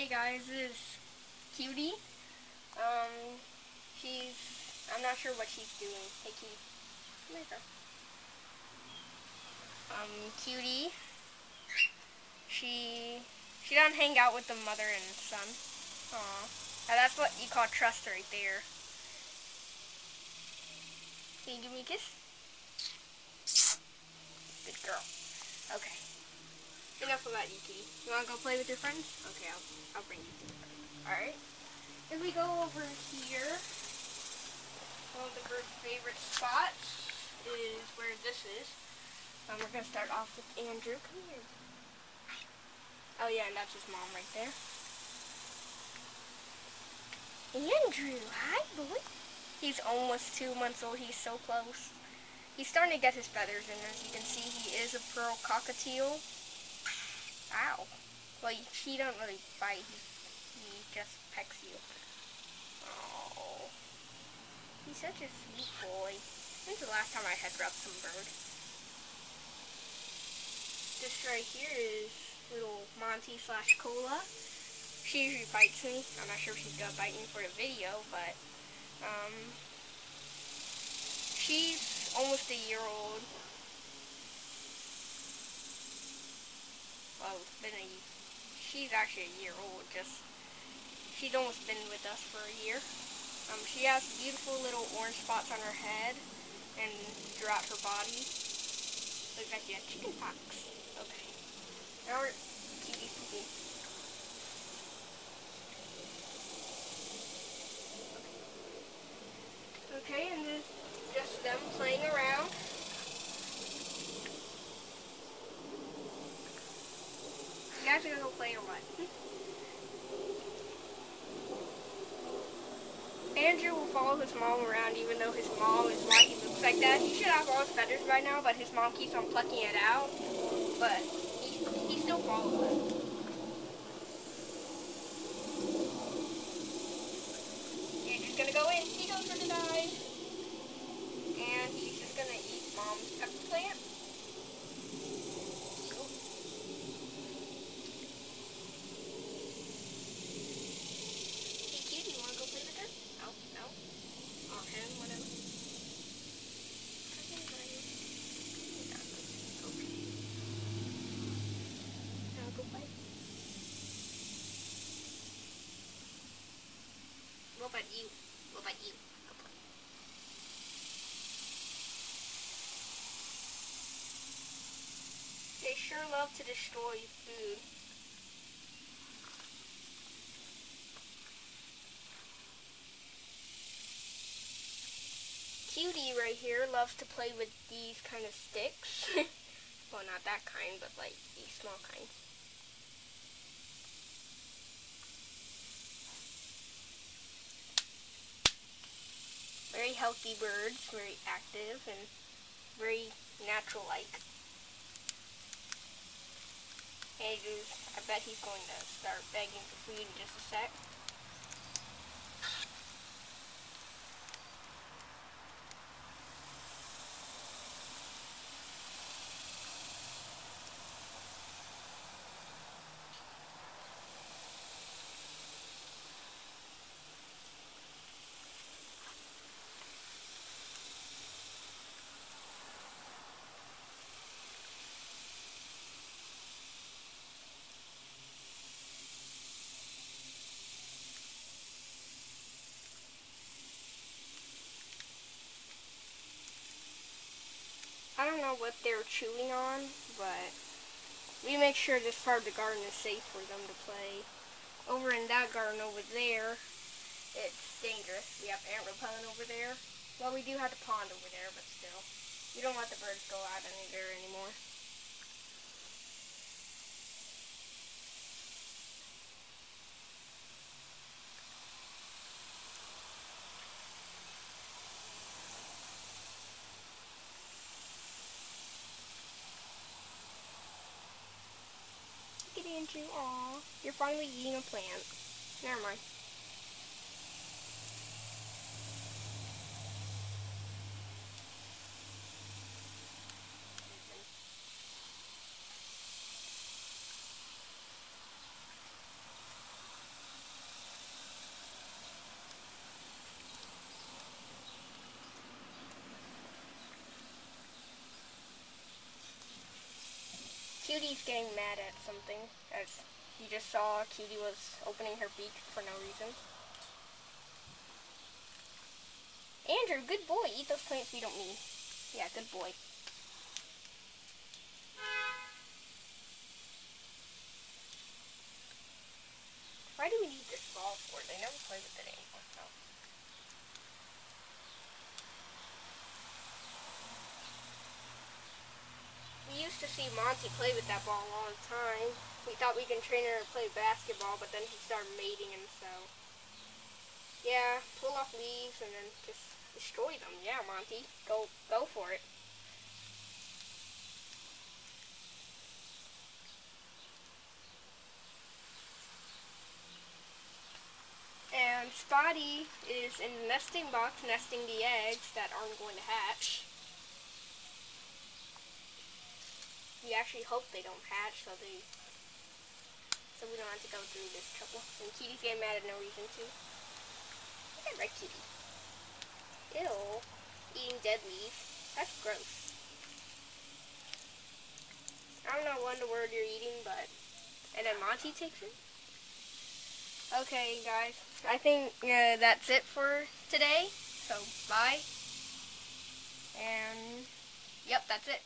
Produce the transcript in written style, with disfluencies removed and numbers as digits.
Hey guys, this is Cutie. I'm not sure what she's doing. Hey Cutie. Come here, girl. Cutie. She doesn't hang out with the mother and son. Aw. Now that's what you call trust right there. Can you give me a kiss? Good girl. Okay. Enough about you, Cutie. You wanna go play with your friends? Okay, I'll bring you to the friends. Alright. If we go over here, one of the bird's favorite spots is where this is. We're going to start off with Andrew. Come here. Oh yeah, and that's his mom right there. Andrew, hi boy. He's almost 2 months old. He's so close. He's starting to get his feathers in. As you can see, he is a pearl cockatiel. Ow. Well, he don't really bite. He just pecks you. Oh. He's such a sweet boy. When's the last time I had rubbed some bird? This right here is little Monty / Cola. She usually bites me. I'm not sure if she's gonna bite me for the video, but she's almost a year old. Well, she's actually a year old. She's almost been with us for a year. She has beautiful little orange spots on her head and throughout her body. Looks like she had chicken pox. Okay. Now we're Cutie pooping. Okay, and this is just them playing around. You guys are gonna go play or what? Andrew will follow his mom around even though his mom is why he looks like that. He should have all his feathers by now, but his mom keeps on plucking it out. But he still follows us. Andrew's gonna go in. He goes for the dive. And he's just gonna eat mom's pepper plant. Hey Cutie, you wanna go play with her? No? Or him, whatever. Okay. Now go play. What about you? Go play. They sure love to destroy food. Cutie right here loves to play with these kind of sticks. Well, not that kind, but like these small kinds. Very healthy birds, very active, and very natural-like. I bet he's going to start begging for food in just a sec. I don't know what they're chewing on, but we make sure this part of the garden is safe for them to play. Over in that garden over there, it's dangerous. We have ant repellent over there. Well, we do have the pond over there, but still. We don't let the birds go out there anymore. Look at Andrew. Aw, you're finally eating a plant. Never mind. Cutie's getting mad at something, as you just saw Cutie was opening her beak for no reason. Andrew, good boy. Eat those plants we don't need. Yeah, good boy. Why do we need this ball for? They never play with it anymore. No. We used to see Monty play with that ball all the time. We thought we can train her to play basketball, but then he started mating and so. Yeah, pull off leaves and then just destroy them. Yeah, Monty, go for it. And Spotty is in the nesting box nesting the eggs that aren't going to hatch. We actually hope they don't hatch so we don't have to go through this trouble. And Kitty's getting mad at no reason too. Look at Red Kitty. Ew. Eating dead leaves. That's gross. I don't know what in the word you're eating, but... And then Monty takes it. Okay, guys. I think that's it for today. So, bye. And, yep, that's it.